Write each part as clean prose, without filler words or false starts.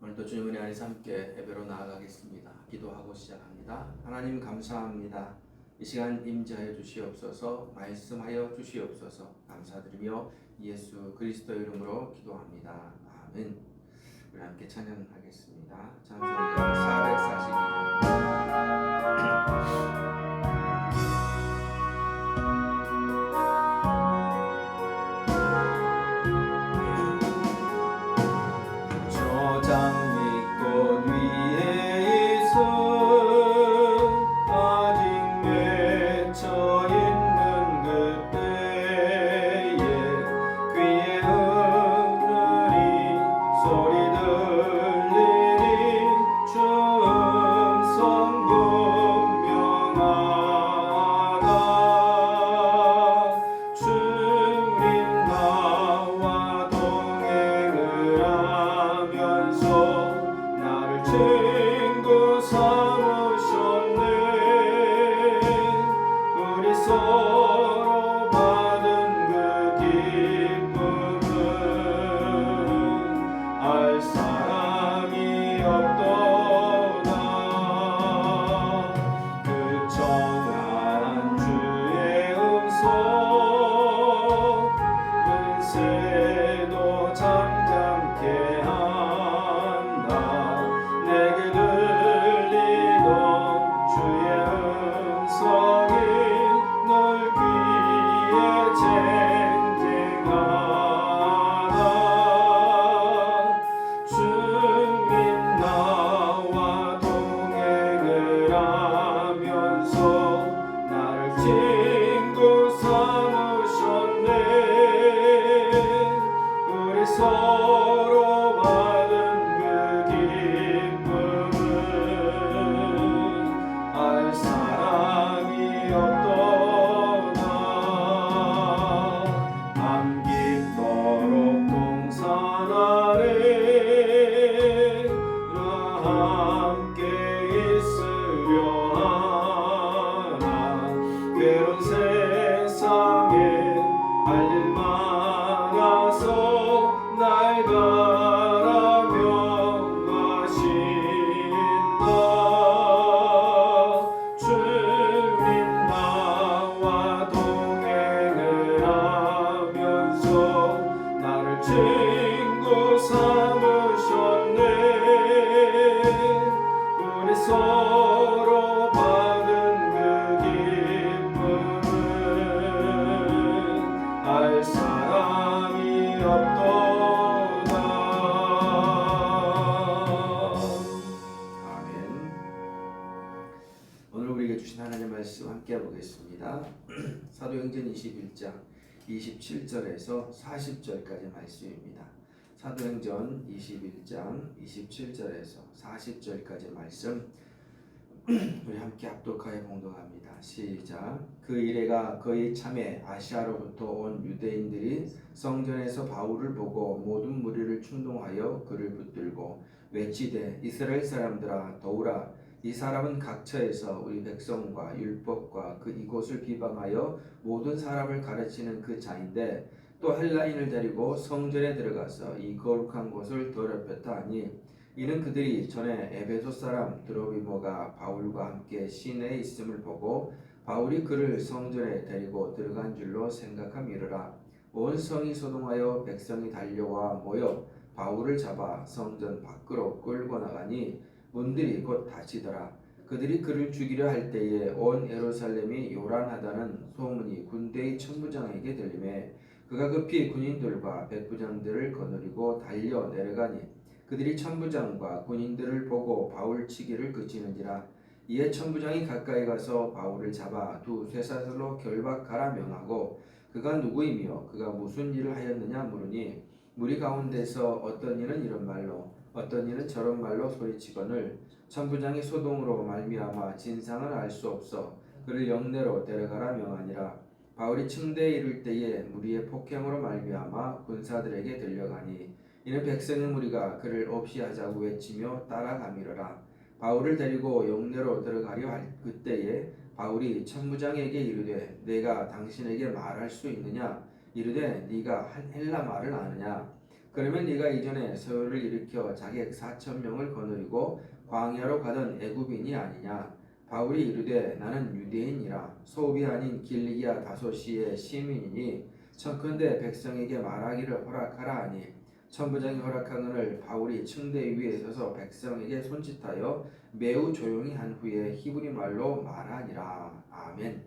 오늘도 주님 은혜 안에서 함께 예배로 나아가겠습니다. 기도하고 시작합니다. 하나님 감사합니다. 이 시간 임재하여 주시옵소서, 말씀하여 주시옵소서. 감사드리며 예수 그리스도 이름으로 기도합니다. 아멘. 우리 함께 찬양하겠습니다. 찬송가 442장. 함께 보겠습니다. 사도행전 21장 27절에서 40절까지 말씀입니다. 사도행전 21장 27절에서 40절까지 말씀 우리 함께 합독하여 봉독합니다. 시작. 그 이래가 거의 참에 아시아로부터 온 유대인들이 성전에서 바울을 보고 모든 무리를 충동하여 그를 붙들고 외치되 이스라엘 사람들아 더우라 이 사람은 각처에서 우리 백성과 율법과 그 이곳을 비방하여 모든 사람을 가르치는 그 자인데 또 헬라인을 데리고 성전에 들어가서 이 거룩한 곳을 더럽혔다 하니 이는 그들이 전에 에베소 사람 드로비모가 바울과 함께 시내에 있음을 보고 바울이 그를 성전에 데리고 들어간 줄로 생각함이르라. 온 성이 소동하여 백성이 달려와 모여 바울을 잡아 성전 밖으로 끌고 나가니 문들이 곧 닫히더라. 그들이 그를 죽이려 할 때에 온 예루살렘이 요란하다는 소문이 군대의 천부장에게 들리매 그가 급히 군인들과 백부장들을 거느리고 달려 내려가니 그들이 천부장과 군인들을 보고 바울 치기를 그치는지라. 이에 천부장이 가까이 가서 바울을 잡아 두 쇠사슬로 결박하라 명하고 그가 누구이며 그가 무슨 일을 하였느냐 물으니 무리 가운데서 어떤 이는 이런 말로 어떤 이는 저런 말로 소리치거늘 천부장이 소동으로 말미암아 진상을 알 수 없어 그를 영내로 데려가라 명하니라. 바울이 층대에 이를 때에 무리의 폭행으로 말미암아 군사들에게 들려가니 이는 백성의 무리가 그를 없이 하자고 외치며 따라가미르라. 바울을 데리고 영내로 들어가려 할 그때에 바울이 천부장에게 이르되 내가 당신에게 말할 수 있느냐 이르되 네가 헬라 말을 아느냐. 그러면 네가 이전에 서울을 일으켜 자객 4,000명을 거느리고 광야로 가던 애굽인이 아니냐. 바울이 이르되 나는 유대인이라 소비 아닌 길리기아 다소시의 시민이니 청컨대 백성에게 말하기를 허락하라 하니 천부장이 허락하거늘 바울이 층대 위에 서서 백성에게 손짓하여 매우 조용히 한 후에 히브리 말로 말하니라. 아멘.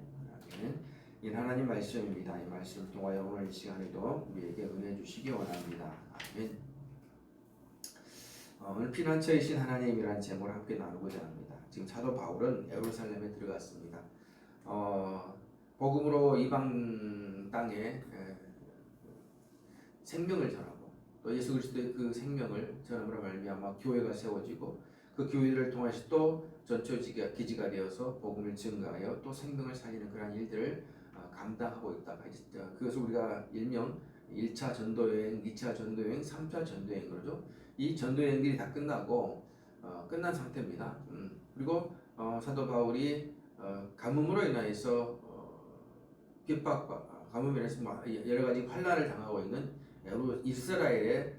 아멘. 이 하나님 말씀입니다. 이 말씀 통하여 오늘 이 시간에도 우리에게 은혜 주시기 원합니다. 아멘. 오늘 피난처이신 하나님이란 제목을 함께 나누고자 합니다. 지금 사도 바울은 예루살렘에 들어갔습니다. 복음으로 이방 땅에 생명을 전하고 또 예수 그리스도의 그 생명을 전함으로 말미암아 교회가 세워지고 그 교회를 통해서 또 전초지가 기지가 되어서 복음을 증거하여 또 생명을 살리는 그러한 일들을 감당하고 있다가 그것을 우리가 일명 1차 전도여행, 2차 전도여행, 3차 전도여행 그러죠. 이 전도여행들이 다 끝나고 끝난 상태입니다. 그리고 사도 바울이 가뭄으로 인하여서 핍박과 가뭄으로 인해서 여러 가지 환난을 당하고 있는 이스라엘의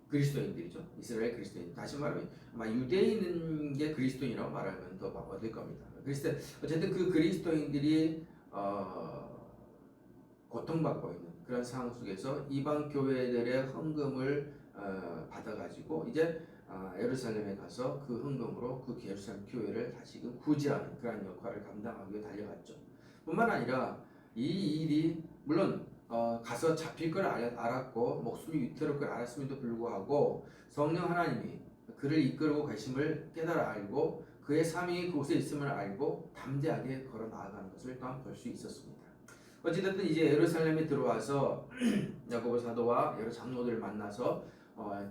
그리스도인들이죠. 이스라엘 그리스도인. 다시 말하면 아마 유대인인 게 그리스도인이라고 말하면 더 얻을 겁니다. 어쨌든 그 그리스도인들이 고통받고 있는 그런 상황 속에서 이방 교회들의 헌금을 받아가지고 이제 예루살렘에 가서 그 헌금으로 그 예루살렘 교회를 다시금 구제하는 그런 역할을 감당하기 위해 달려갔죠. 뿐만 아니라 이 일이 물론 가서 잡힐 걸 알았고 목숨이 위태로울 걸 알았음에도 불구하고 성령 하나님이 그를 이끌고 계심을 깨달아 알고 그의 삶이 그곳에 있음을 알고 담대하게 걸어 나아가는 것을 또한 볼 수 있었습니다. 어찌됐든 이제 예루살렘에 들어와서 야고보 사도와 여러 장로들을 만나서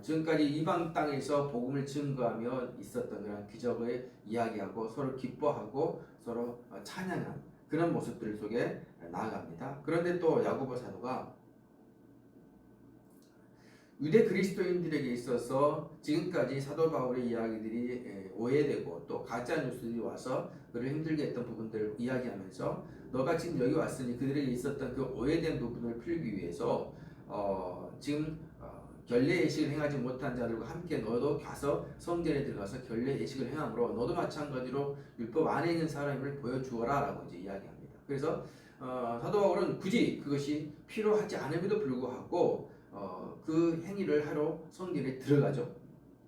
지금까지 이방 땅에서 복음을 증거하며 있었던 그런 기적을 이야기하고 서로 기뻐하고 서로 찬양한 그런 모습들 속에 나아갑니다. 그런데 또 야고보 사도가 유대 그리스도인들에게 있어서 지금까지 사도 바울의 이야기들이 오해되고 또 가짜 뉴스들이 와서 그를 힘들게 했던 부분들을 이야기하면서 너가 지금 여기 왔으니 그들에게 있었던 그 오해된 부분을 풀기 위해서 지금 결례 예식을 행하지 못한 자들과 함께 너도 가서 성전에 들어가서 결례 예식을 행함으로 너도 마찬가지로 율법 안에 있는 사람을 보여주어라 라고 이제 이야기합니다. 그래서 사도 바울은 굳이 그것이 필요하지 않음에도 불구하고 그 행위를 하러 성전에 들어가죠.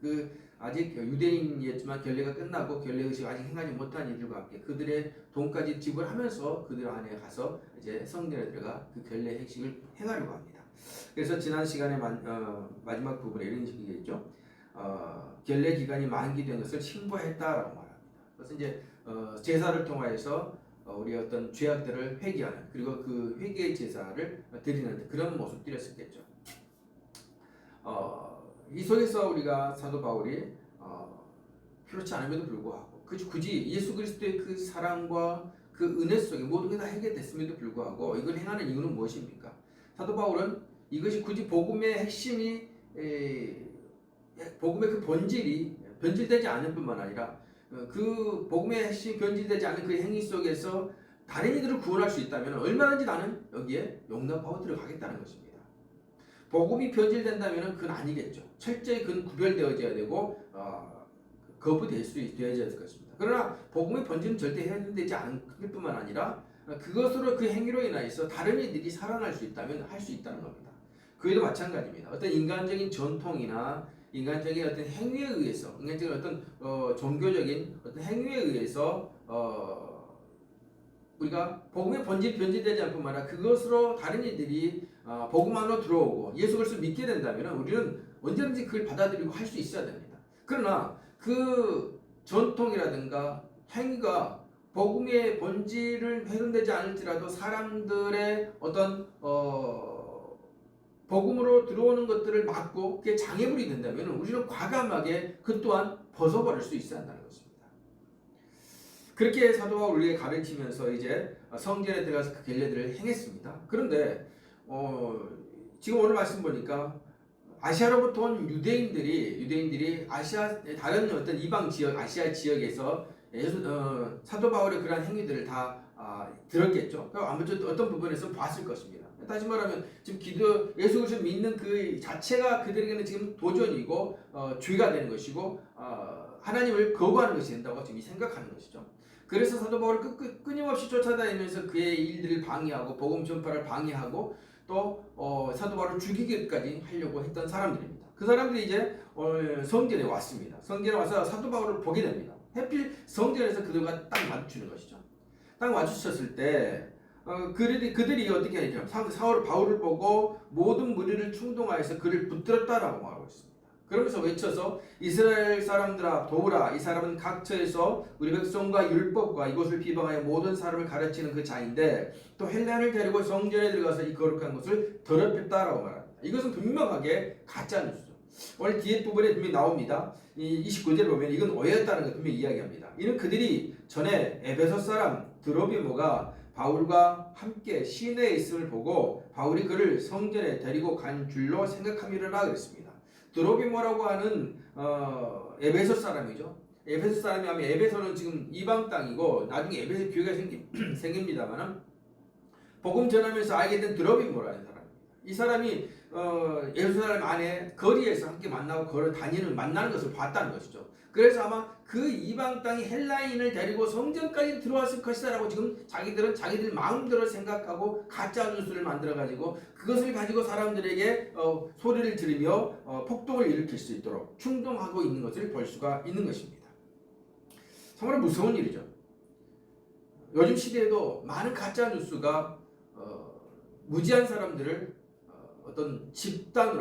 그 아직 유대인이었지만 결례가 끝나고 결례 의식을 아직 행하지 못한 이들과 함께 그들의 돈까지 지불하면서 그들 안에 가서 이제 성전에 들어가 그 결례 행식을 행하려고 합니다. 그래서 지난 시간에 마지막 부분에 이런 식이겠죠. 결례 기간이 만기된 것을 신고했다라고 말합니다. 그래서 이제 제사를 통하여서 우리 어떤 죄악들을 회개하는 그리고 그 회개의 제사를 드리는 그런 모습들이었겠죠. 이 속에서 우리가 사도 바울이 그렇지 않음에도 불구하고 굳이 예수 그리스도의 그 사랑과 그 은혜 속에 모든 게 다 해결됐음에도 불구하고 이걸 행하는 이유는 무엇입니까? 사도 바울은 이것이 굳이 복음의 핵심이 복음의 그 본질이 변질되지 않을 뿐만 아니라 그 복음의 핵심이 변질되지 않은 그 행위 속에서 다른 이들을 구원할 수 있다면 얼마든지 나는 여기에 용납하고 들어가겠다는 것입니다. 복음이 변질된다면 그건 아니겠죠. 철저히 그건 구별되어져야 되고 거부되어져야 될 것입니다. 그러나 복음의 본질은 절대 해결되지 않을 뿐만 아니라 그것으로 그 행위로 인하여서 다른 이들이 살아날 수 있다면 할 수 있다는 겁니다. 그에도 마찬가지입니다. 어떤 인간적인 전통이나 인간적인 어떤 행위에 의해서, 인간적인 어떤 종교적인 어떤 행위에 의해서 우리가 복음의 본질이 변질되지 않을 뿐만 아니라 그것으로 다른 이들이 복음 안으로 들어오고 예수 그리스도를 믿게 된다면 우리는 언제든지 그걸 받아들이고 할 수 있어야 됩니다. 그러나 그 전통이라든가 행위가 복음의 본질을 훼손되지 않을지라도 사람들의 어떤 복음으로 들어오는 것들을 막고 그게 장애물이 된다면 우리는 과감하게 그 또한 벗어버릴 수 있어야 한다는 것입니다. 그렇게 사도 바울이 우리에게 가르치면서 이제 성전에 들어가서 그 결례들을 행했습니다. 그런데 지금 오늘 말씀 보니까 아시아로부터 온 유대인들이 아시아 다른 어떤 이방 지역 아시아 지역에서 사도 바울의 그러한 행위들을 다 들었겠죠. 아무튼 어떤 부분에서 봤을 것입니다. 다시 말하면 지금 예수 그리스도를 믿는 그 자체가 그들에게는 지금 도전이고 죄가 되는 것이고 하나님을 거부하는 것이 된다고 지금 생각하는 것이죠. 그래서 사도 바울을 끊임없이 쫓아다니면서 그의 일들을 방해하고 복음 전파를 방해하고 또 사도 바울을 죽이기까지 하려고 했던 사람들입니다. 그 사람들이 이제 성전에 왔습니다. 성전에 와서 사도 바울을 보게 됩니다. 하필 성전에서 그들과 딱 마주치는 것이죠. 딱 마주쳤을 때 그들이 어떻게 하죠? 바울을 보고 모든 무리를 충동하여서 그를 붙들었다라고 말하고 있습니다. 그러면서 외쳐서 이스라엘 사람들아 도우라, 이 사람은 각처에서 우리 백성과 율법과 이곳을 비방하여 모든 사람을 가르치는 그 자인데 또 헬라인을 데리고 성전에 들어가서 이 거룩한 것을 더럽혔다라고 말합니다. 이것은 분명하게 가짜 뉴스죠. 오늘 뒤에 부분에 분명히 나옵니다. 이 29절을 보면 이건 오해였다는 걸 분명히 이야기합니다. 이는 그들이 전에 에베소 사람 드로비모가 바울과 함께 시내에 있음을 보고 바울이 그를 성전에 데리고 간 줄로 생각함이라 그랬습니다. 드로비모라고 하는 에베소 사람이죠. 에베소 사람이 하면 에베소는 지금 이방 땅이고 나중에 에베소 교회가 생깁니다만 복음 전하면서 알게 된 드로비모라는 사람입니다. 이 사람이 예루살렘 안에 거리에서 함께 만나고 만나는 것을 봤다는 것이죠. 그래서 아마 그 이방 땅이 헬라인을 데리고 성전까지 들어왔을 것이다라고 지금 자기들 마음대로 생각하고 가짜 뉴스를 만들어가지고 그것을 가지고 사람들에게 소리를 지르며 폭동을 일으킬 수 있도록 충동하고 있는 것을 볼 수가 있는 것입니다. 정말 무서운 일이죠. 요즘 시대에도 많은 가짜 뉴스가 무지한 사람들을 어떤 집단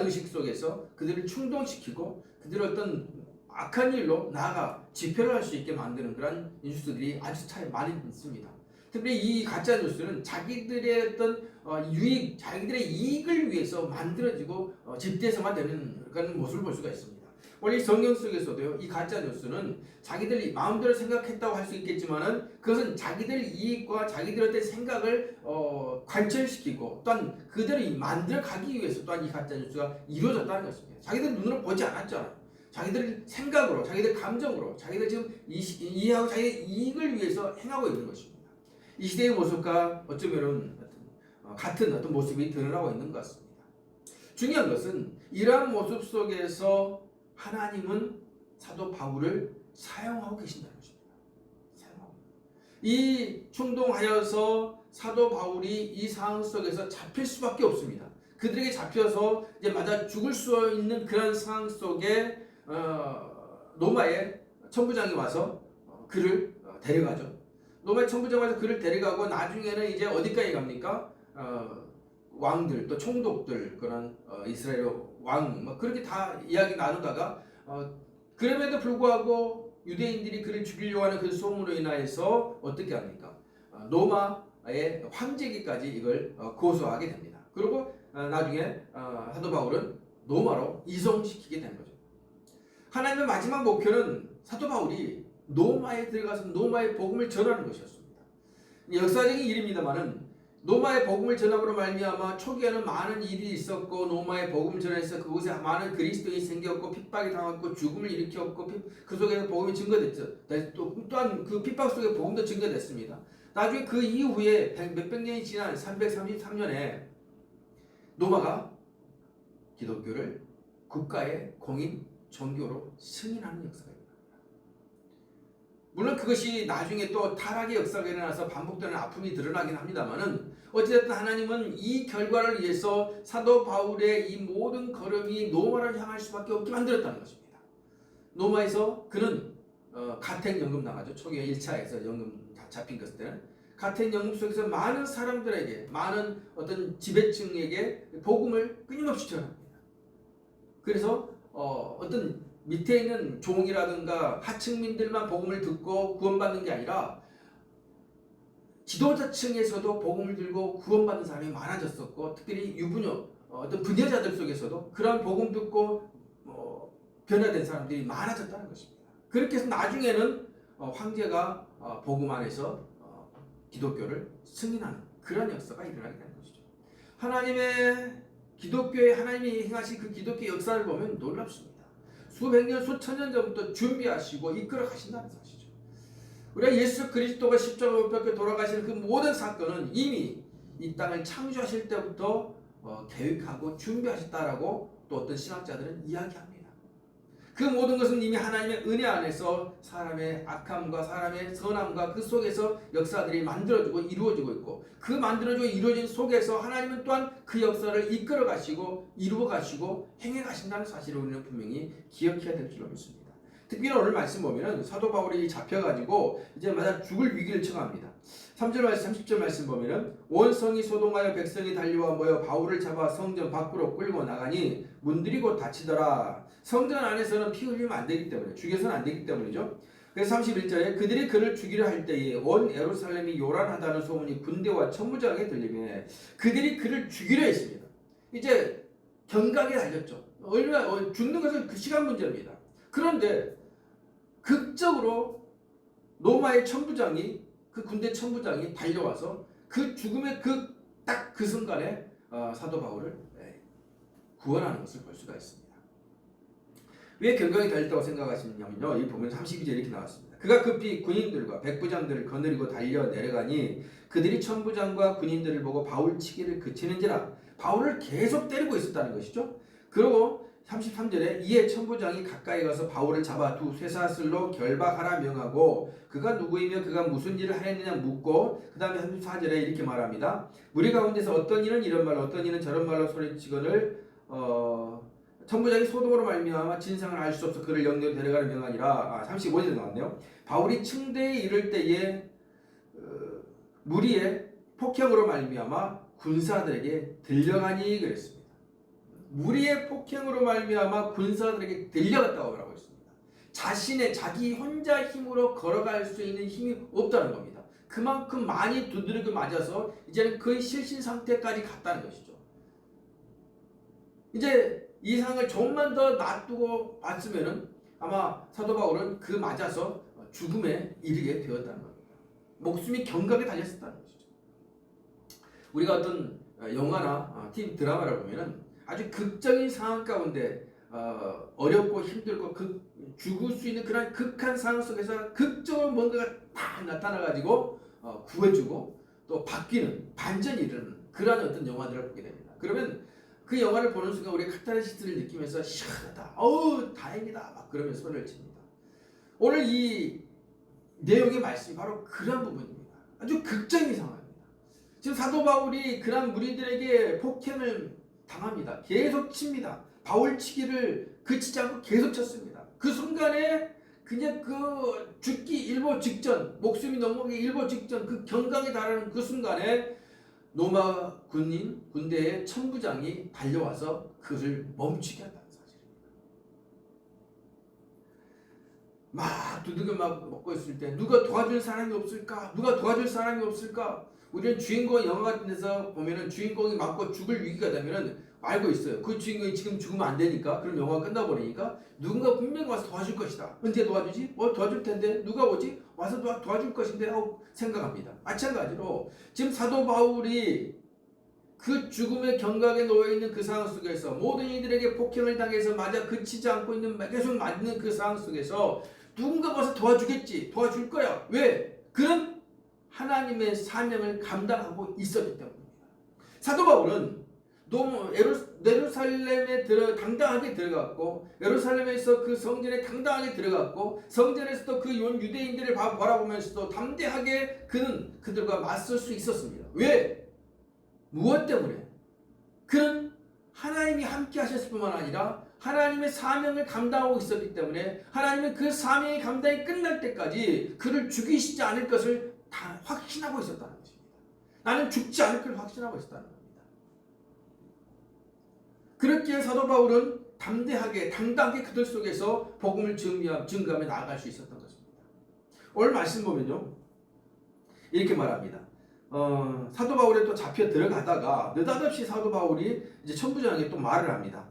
의식 속에서 그들을 충동시키고 그들을 어떤 악한 일로 나아가 집회를 할 수 있게 만드는 그런 뉴스들이 아주 많이 있습니다. 특히 이 가짜 뉴스는 자기들의 어떤 자기들의 이익을 위해서 만들어지고 집대성화 되는 그런 모습을 볼 수가 있습니다. 원래 성경 속에서도요, 이 가짜 뉴스는 자기들이 마음대로 생각했다고 할 수 있겠지만은 그것은 자기들 이익과 자기들의 어떤 생각을 관철시키고 또한 그들이 만들어 가기 위해서 또한 이 가짜 뉴스가 이루어졌다는 것입니다. 자기들 눈으로 보지 않았잖아요. 자기들 생각으로, 자기들 감정으로, 자기들 지금 이해하고 자기의 이익을 위해서 행하고 있는 것입니다. 이 시대의 모습과 어쩌면은 같은 어떤 모습이 드러나고 있는 것 같습니다. 중요한 것은 이러한 모습 속에서 하나님은 사도 바울을 사용하고 계신다는 것입니다. 이 충동하여서 사도 바울이 이 상황 속에서 잡힐 수밖에 없습니다. 그들에게 잡혀서 이제 맞아 죽을 수 있는 그런 상황 속에 로마의 천부장이 와서 그를 데려가죠. 로마의 천부장이 와서 그를 데려가고 나중에는 이제 어디까지 갑니까? 왕들 또 총독들 그런 이스라엘 왕 그렇게 다 이야기 나누다가 그럼에도 불구하고 유대인들이 그를 죽이려고 하는 그 소문으로 인하여서 어떻게 합니까? 로마의 황제에게까지 이걸 고소하게 됩니다. 그리고 나중에 사도 바울은 로마로 이송시키게 되는 거죠. 하나님의 마지막 목표는 사도 바울이 로마에 들어가서 로마의 복음을 전하는 것이었습니다. 역사적인 일입니다만은 로마의 복음을 전함으로 말미암아 초기에는 많은 일이 있었고 로마의 복음을 전해서 그곳에 많은 그리스도인이 생겼고 핍박이 당했고 죽음을 일으켰고 그 속에서 복음이 증거됐죠. 또한 그 핍박 속에 복음도 증거됐습니다. 나중에 그 이후에 몇백 년이 지난 333년에 로마가 기독교를 국가의 공인 종교로 승인하는 역사가 일어납니다. 물론 그것이 나중에 또 타락의 역사가 일어나서 반복되는 아픔이 드러나긴 합니다만은 어찌됐든 하나님은 이 결과를 위해서 사도 바울의 이 모든 걸음이 로마를 향할 수밖에 없게 만들었다는 것입니다. 로마에서 그는 가택연금 당하죠. 초기에 1차에서 연금 잡힌 것일 때는 가택연금 속에서 많은 사람들에게 많은 어떤 지배층에게 복음을 끊임없이 전합니다. 그래서 어떤 밑에 있는 종이라든가 하층민들만 복음을 듣고 구원받는 게 아니라 지도자층에서도 복음을 들고 구원받는 사람이 많아졌었고 특별히 유부녀 어떤 부녀자들 속에서도 그런 복음 듣고 변화된 사람들이 많아졌다는 것입니다. 그렇게 해서 나중에는 황제가 복음 안에서 기독교를 승인하는 그런 역사가 일어나게 되는 것이죠. 하나님의 기독교에 하나님이 행하신 그 기독교 역사를 보면 놀랍습니다. 수백 년, 수천 년 전부터 준비하시고 이끌어 가신다는 사실이죠. 우리가 예수 그리스도가 십자가 못 박혀 돌아가시는 그 모든 사건은 이미 이 땅을 창조하실 때부터 계획하고 준비하셨다라고 또 어떤 신학자들은 이야기합니다. 그 모든 것은 이미 하나님의 은혜 안에서 사람의 악함과 사람의 선함과 그 속에서 역사들이 만들어지고 이루어지고 있고, 그 만들어지고 이루어진 속에서 하나님은 또한 그 역사를 이끌어 가시고 이루어 가시고 행해 가신다는 사실을 우리는 분명히 기억해야 될 줄로 믿습니다. 특별히 오늘 말씀 보면은 사도 바울이 잡혀가지고 이제 마다 죽을 위기를 처합니다. 3절 말씀, 30절 말씀 보면은 온 성이 소동하여 백성이 달려와 모여 바울을 잡아 성전 밖으로 끌고 나가니 문들이 곧 닫히더라. 성전 안에서는 피 흘리면 안 되기 때문에, 죽여서는 안 되기 때문이죠. 그래서 31절에 그들이 그를 죽이려 할 때에 온 예루살렘이 요란하다는 소문이 군대와 천부장에게 들리며 그들이 그를 죽이려 했습니다. 이제 경각에 달렸죠. 얼마 죽는 것은 그 시간 문제입니다. 그런데 극적으로 로마의 천부장이, 그 군대 천부장이 달려와서 그 죽음의 딱 그 순간에 사도 바울을 구원하는 것을 볼 수가 있습니다. 왜 경각이 달렸다고 생각하시냐면요, 이 보면 32절 이렇게 나왔습니다. 그가 급히 군인들과 백부장들을 거느리고 달려 내려가니 그들이 천부장과 군인들을 보고 바울 치기를 그치는지라. 바울을 계속 때리고 있었다는 것이죠. 그리고 33절에 이에 천부장이 가까이 가서 바울을 잡아 두 쇠사슬로 결박하라 명하고 그가 누구이며 그가 무슨 일을 하였느냐 묻고, 그 다음에 34절에 이렇게 말합니다. 무리 가운데서 어떤 이는 이런 말로 어떤 이는 저런 말로 소리치거늘 천부장이 소동으로 말미암아 진상을 알 수 없어 그를 영내로 데려가는 명하니라. 35절에 나왔네요. 바울이 층대에 이를 때에 무리의 폭행으로 말미암아 군사들에게 들려가니 그랬습니다. 무리의 폭행으로 말미암아 군사들에게 들려갔다고 하고 있습니다. 자기 혼자 힘으로 걸어갈 수 있는 힘이 없다는 겁니다. 그만큼 많이 두드리고 맞아서 이제는 거의 실신 상태까지 갔다는 것이죠. 이제 이 상을 조금만 더 놔두고 봤으면은 아마 사도 바울은 그 맞아서 죽음에 이르게 되었다는 겁니다. 목숨이 경각에 달렸었다는 것이죠. 우리가 어떤 영화나 TV 드라마를 보면은 아주 극적인 상황 가운데 어렵고 힘들고 죽을 수 있는 그런 극한 상황 속에서 극적으로 뭔가가 딱 나타나가지고 구해주고 또 바뀌는 반전이 이르는 그러한 어떤 영화들을 보게 됩니다. 그러면 그 영화를 보는 순간 우리가 카타르시스를 느끼면서 시원하다, 어우 다행이다 막 그러면서 소리를 칩니다. 오늘 이 내용의 말씀이 바로 그런 부분입니다. 아주 극적인 상황입니다. 지금 사도 바울이 그런 무리들에게 폭행을 당합니다. 계속 칩니다. 바울 치기를 그치지 않고 계속 쳤습니다. 그 순간에 그냥 그 죽기 일보 직전, 목숨이 넘어가기 일보 직전, 그 경각에 달하는 그 순간에 로마 군대의 천부장이 달려와서 그를 멈추게 한다는 사실입니다. 막 두들겨 막 먹고 있을 때 누가 도와줄 사람이 없을까? 누가 도와줄 사람이 없을까? 우리는 주인공 영화 같은 데서 보면은 주인공이 맞고 죽을 위기가 되면은 알고 있어요. 그 주인공이 지금 죽으면 안 되니까, 그럼 영화가 끝나버리니까 누군가 분명히 와서 도와줄 것이다. 언제 도와주지? 도와줄 텐데 누가 오지? 와서 도와줄 것인데 하고 생각합니다. 마찬가지로 지금 사도 바울이 그 죽음의 경각에 놓여있는 그 상황 속에서 모든 이들에게 폭행을 당해서 맞아 그치지 않고 있는, 계속 맞는 그 상황 속에서 누군가 와서 도와주겠지, 도와줄 거야. 왜? 그런 하나님의 사명을 감당하고 있었기 때문입니다. 사도 바울은 너무 예루살렘에 당당하게 들어갔고, 예루살렘에서 그 성전에 당당하게 들어갔고, 성전에서도 그 유대인들을 바라보면서도 담대하게 그는 그들과 맞설 수 있었습니다. 왜? 무엇 때문에? 그는 하나님이 함께 하셨을 뿐만 아니라 하나님의 사명을 감당하고 있었기 때문에 하나님은 그 사명의 감당이 끝날 때까지 그를 죽이시지 않을 것을 다 확신하고 있었다는 것입니다. 나는 죽지 않을 걸 확신하고 있었다는 겁니다. 그렇기에 사도 바울은 담대하게 당당하게 그들 속에서 복음을 증거하며 나아갈 수 있었던 것입니다. 오늘 말씀 보면요, 이렇게 말합니다. 사도 바울이 또 잡혀 들어가다가 느닷없이 사도 바울이 이제 천부장에게 또 말을 합니다.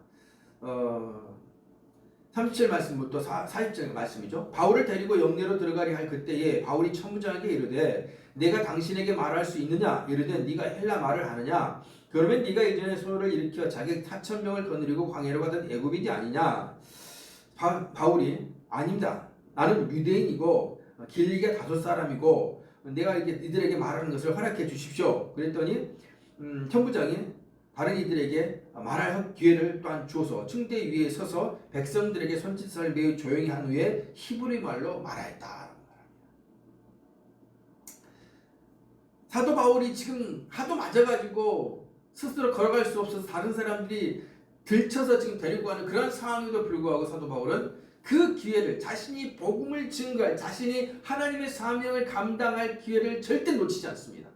37 말씀부터 40절 말씀이죠. 바울을 데리고 영내로 들어가려 할 그때에 바울이 천부장에게 이르되 내가 당신에게 말할 수 있느냐? 이르되 네가 헬라 말을 하느냐? 그러면 네가 이전에 소요를 일으켜 자기 4,000명을 거느리고 광야로 가던 애굽인이 아니냐? 바울이 아닙니다. 나는 유대인이고 길리게 5 사람이고 내가 이렇게 니들에게 말하는 것을 허락해 주십시오. 그랬더니 천부장이 다른 이들에게 말할 기회를 또한 주어서 층대 위에 서서 백성들에게 손짓을 매우 조용히 한 후에 히브리 말로 말하였다. 사도 바울이 지금 하도 맞아가지고 스스로 걸어갈 수 없어서 다른 사람들이 들쳐서 지금 데리고 가는 그런 상황에도 불구하고 사도 바울은 그 기회를, 자신이 복음을 증거할, 자신이 하나님의 사명을 감당할 기회를 절대 놓치지 않습니다.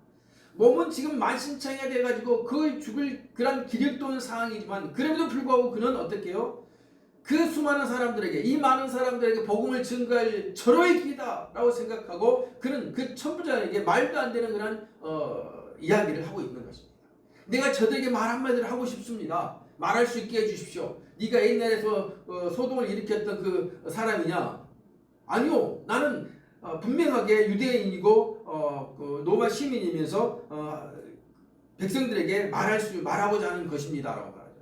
몸은 지금 만신창이가 돼가지고 거의 죽을 그런 기력도 없는 상황이지만 그럼에도 불구하고 그는 어떻게 해요? 그 수많은 사람들에게, 이 많은 사람들에게 복음을 증거할 절호의 기회다 라고 생각하고 그는 그 천부장에게 말도 안 되는 그런 이야기를 하고 있는 것입니다. 내가 저들에게 말 한마디를 하고 싶습니다. 말할 수 있게 해주십시오. 네가 옛날에서 소동을 일으켰던 그 사람이냐? 아니요. 나는 분명하게 유대인이고 그 로마 시민이면서 백성들에게 말하고자 하는 것입니다 라고 말하죠.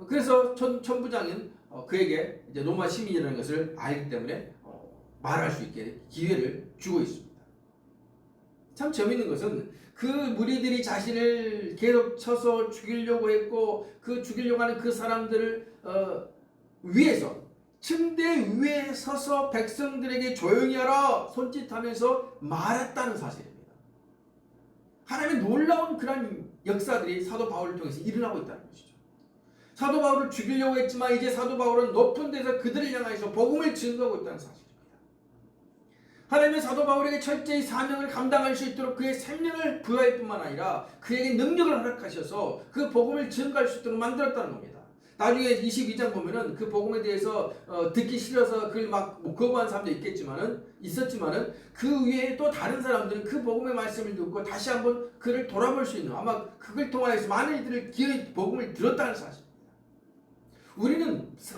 그래서 천부장은 그에게 이제 로마 시민이라는 것을 알기 때문에 말할 수 있게 기회를 주고 있습니다. 참 재미있는 것은 그 무리들이 자신을 계속 쳐서 죽이려고 했고 그 죽이려고 하는 그 사람들을 위에서 층대 위에 서서 백성들에게 조용히 하라 손짓하면서 말했다는 사실입니다. 하나님의 놀라운 그런 역사들이 사도 바울을 통해서 일어나고 있다는 것이죠. 사도 바울을 죽이려고 했지만 이제 사도 바울은 높은 데서 그들을 향해서 복음을 증거하고 있다는 사실입니다. 하나님은 사도 바울에게 철저히 사명을 감당할 수 있도록 그의 생명을 부여할 뿐만 아니라 그에게 능력을 허락하셔서 그 복음을 증거할 수 있도록 만들었다는 겁니다. 나중에 22장 보면은 그 복음에 대해서 듣기 싫어서 그걸 막 거부한 사람도 있었지만은 그 위에 또 다른 사람들은 그 복음의 말씀을 듣고 다시 한번 그를 돌아볼 수 있는, 아마 그걸 통하여서 많은 이들을 기어이 복음을 들었다는 사실입니다.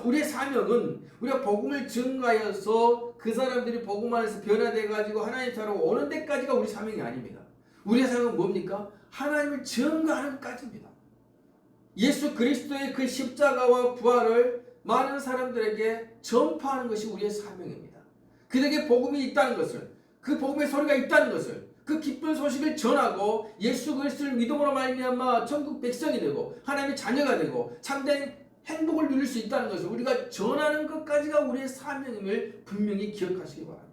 우리의 사명은 우리가 복음을 증거하여서 그 사람들이 복음 안에서 변화돼 가지고 하나님 나라로 오는 데까지가 우리 사명이 아닙니다. 우리의 사명은 뭡니까? 하나님을 증거하는 것까지입니다. 예수 그리스도의 그 십자가와 부활을 많은 사람들에게 전파하는 것이 우리의 사명입니다. 그들에게 복음이 있다는 것을, 그 복음의 소리가 있다는 것을, 그 기쁜 소식을 전하고 예수 그리스도를 믿음으로 말미암아 천국 백성이 되고 하나님의 자녀가 되고 참된 행복을 누릴 수 있다는 것을 우리가 전하는 것까지가 우리의 사명임을 분명히 기억하시기 바랍니다.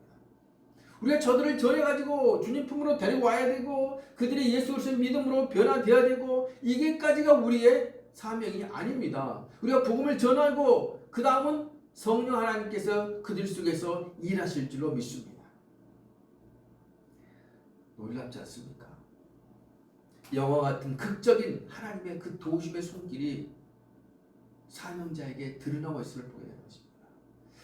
우리가 저들을 전해가지고 주님 품으로 데리고 와야 되고 그들이 예수 그리스도의 믿음으로 변화되어야 되고 이게까지가 우리의 사명이 아닙니다. 우리가 복음을 전하고 그 다음은 성령 하나님께서 그들 속에서 일하실 줄로 믿습니다. 놀랍지 않습니까? 영화 같은 극적인 하나님의 그 도우심의 손길이 사명자에게 드러나고 있음을 보게 되는 것입니다.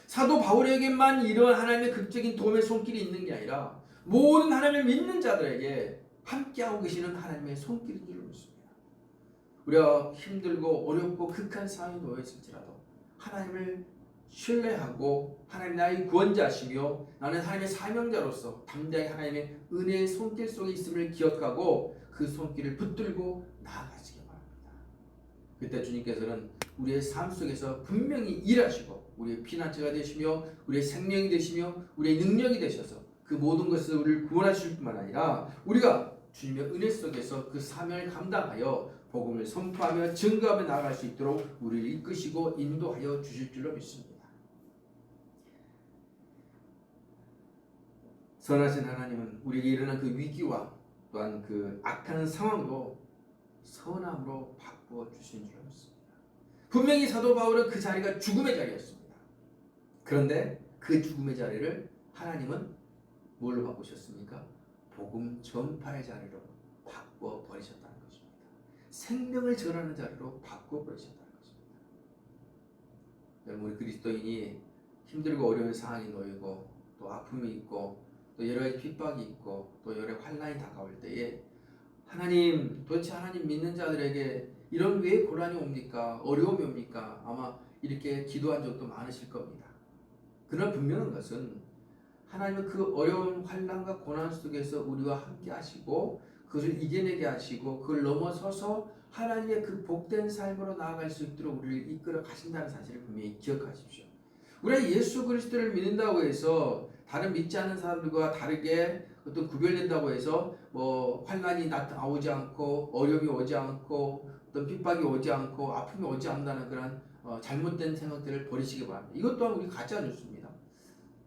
사도 바울에게만 이러한 하나님의 극적인 도움의 손길이 있는 게 아니라 모든 하나님을 믿는 자들에게 함께하고 계시는 하나님의 손길인 줄 믿습니다. 우리가 힘들고 어렵고 극한 상황에 놓여 있을지라도 하나님을 신뢰하고 하나님 나의 구원자시며 나는 하나님의 사명자로서 담대하게 하나님의 은혜의 손길 속에 있음을 기억하고 그 손길을 붙들고 나아가시기 바랍니다. 그때 주님께서는 우리의 삶 속에서 분명히 일하시고 우리의 피난처가 되시며 우리의 생명이 되시며 우리의 능력이 되셔서 그 모든 것을 우리를 구원하실 뿐만 아니라 우리가 주님의 은혜 속에서 그 사명을 감당하여 복음을 선포하며 증거하며 나아갈 수 있도록 우리를 이끄시고 인도하여 주실 줄로 믿습니다. 선하신 하나님은 우리에게 일어난 그 위기와 또한 그 악한 상황도 선함으로 바꾸어 주신 줄 믿습니다. 분명히 사도 바울은 그 자리가 죽음의 자리였습니다. 그런데 그 죽음의 자리를 하나님은 뭘로 바꾸셨습니까? 복음 전파의 자리로 바꿔 버리셨다는 것입니다. 생명을 전하는 자리로 바꿔 버리셨다는 것입니다. 여러분, 우리 그리스도인이 힘들고 어려운 상황이 놓이고 또 아픔이 있고 또 여러 가지 핍박이 있고 또 여러 환난이 다가올 때에 하나님, 도대체 하나님 믿는 자들에게 이런 왜 고난이 옵니까? 어려움이 옵니까? 아마 이렇게 기도한 적도 많으실 겁니다. 그러나 분명한 것은 하나님은 그 어려운 환난과 고난 속에서 우리와 함께 하시고 그것을 이겨내게 하시고 그걸 넘어서서 하나님의 그 복된 삶으로 나아갈 수 있도록 우리를 이끌어 가신다는 사실을 분명히 기억하십시오. 우리가 예수 그리스도를 믿는다고 해서 다른 믿지 않는 사람들과 다르게 어떤 구별된다고 해서 환난이 나오지 않고 어려움이 오지 않고 어떤 핍박이 오지 않고 아픔이 오지 않는다는 그런 잘못된 생각들을 버리시기 바랍니다. 이것 또한 우리 가짜 뉴스입니다.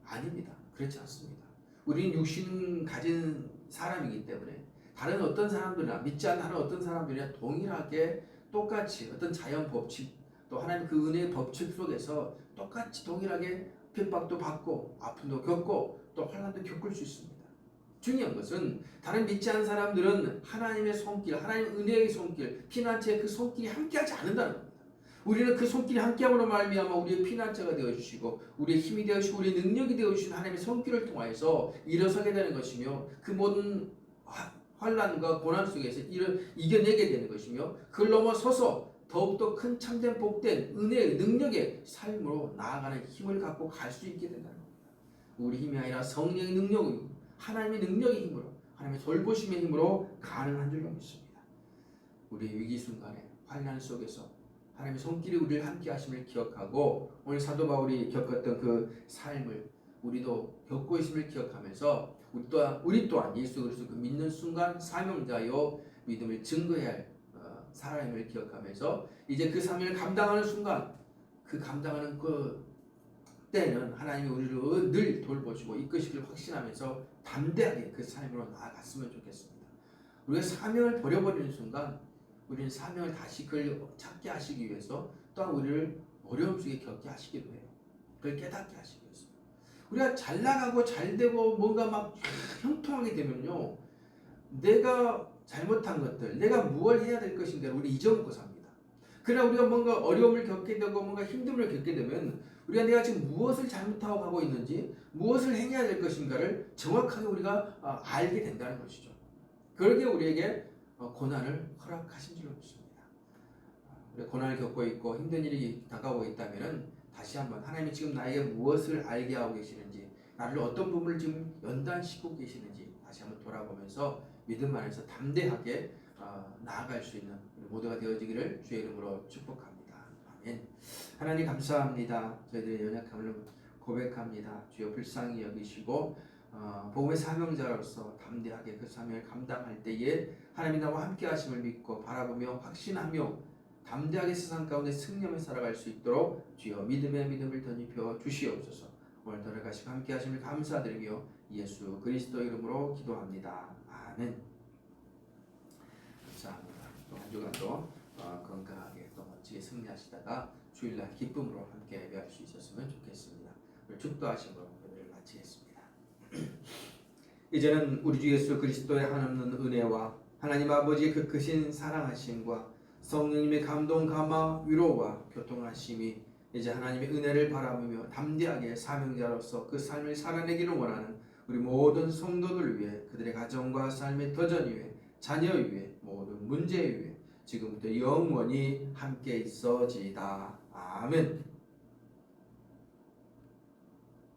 아닙니다. 그렇지 않습니다. 우리는 육신 가진 사람이기 때문에 다른 어떤 사람들이나 믿지 않는 다른 어떤 사람들이나 동일하게 똑같이 어떤 자연 법칙 또 하나님 그 은혜의 법칙 속에서 똑같이 동일하게 핍박도 받고 아픔도 겪고 또 환난도 겪을 수 있습니다. 중요한 것은 다른 믿지 않는 사람들은 하나님의 손길, 하나님 은혜의 손길, 피난처의 그 손길이 함께하지 않는다는 겁니다. 우리는 그 손길이 함께함으로 말미암아 우리의 피난처가 되어주시고 우리의 힘이 되어주시고 우리의 능력이 되어주신 하나님의 손길을 통하여서 일어서게 되는 것이며 그 모든 환난과 고난 속에서 이겨내게 되는 것이며 그걸 넘어서서 더욱더 큰 참된 복된 은혜의 능력의 삶으로 나아가는 힘을 갖고 갈 수 있게 된다는 겁니다. 우리 힘이 아니라 성령의 능력이고 하나님의 능력의 힘으로 하나님의 돌보심의 힘으로 가능한 줄 믿습니다. 우리의 위기 순간에 환난 속에서 하나님의 손길이 우리를 함께 하심을 기억하고 오늘 사도 바울이 겪었던 그 삶을 우리도 겪고 있음을 기억하면서 우리 또한 예수 그리스도 그 믿는 순간 사명자요 믿음을 증거해야 할 사람임을 기억하면서 이제 그 사명을 감당하는 순간 그 감당하는 그 때는 하나님이 우리를 늘 돌보시고 이끄시기를 확신하면서 담대하게 그 삶으로 나아갔으면 좋겠습니다. 우리가 사명을 버려버리는 순간 우리는 사명을 다시 그걸 찾게 하시기 위해서 또한 우리를 어려움 속에 겪게 하시기도 해요. 그걸 깨닫게 하시기 위해서. 우리가 잘 나가고 잘 되고 뭔가 막 형통하게 되면요. 내가 잘못한 것들, 내가 무엇을 해야 될 것인가를 우리 잊어먹고 삽니다. 그러나 우리가 뭔가 어려움을 겪게 되고 뭔가 힘듦을 겪게 되면 우리가 내가 지금 무엇을 잘못하고 가고 있는지 무엇을 해야 될 것인가를 정확하게 우리가 알게 된다는 것이죠. 그러기에 우리에게 고난을 허락하신 줄로 믿습니다. 우리가 고난을 겪고 있고 힘든 일이 다가오고 있다면 다시 한번 하나님이 지금 나에게 무엇을 알게 하고 계시는지 나를 어떤 부분을 지금 연단시키고 계시는지 다시 한번 돌아보면서 믿음 안에서 담대하게 나아갈 수 있는 모두가 되어지기를 주의 이름으로 축복합니다. 아멘. 하나님 감사합니다. 저희들의 연약함을 고백합니다. 주여 불쌍히 여기시고 복음의 사명자로서 담대하게 그 사명을 감당할 때에 하나님이 나와 함께 하심을 믿고 바라보며 확신하며 담대하게 세상 가운데 승리하며 살아갈 수 있도록 주여 믿음의 믿음을 덧입혀 주시옵소서. 오늘 돌아가시고 함께 하심을 감사드리며 예수 그리스도 이름으로 기도합니다. 아멘. 감사합니다. 또 한 주간도 건강하게 또 멋지게 승리하시다가 주일날 기쁨으로 함께 예배할 수 있었으면 좋겠습니다. 오늘 축도하심으로 예배를 마치겠습니다. 이제는 우리 주 예수 그리스도의 한없는 은혜와 하나님 아버지의 그 크신 사랑하심과 성령님의 감동 감화 위로와 교통하심이 이제 하나님의 은혜를 바라보며 담대하게 사명자로서 그 삶을 살아내기를 원하는 우리 모든 성도들 위해 그들의 가정과 삶의 터전 위에 자녀 위에 모든 문제 위에 지금부터 영원히 함께 있어지이다. 아멘.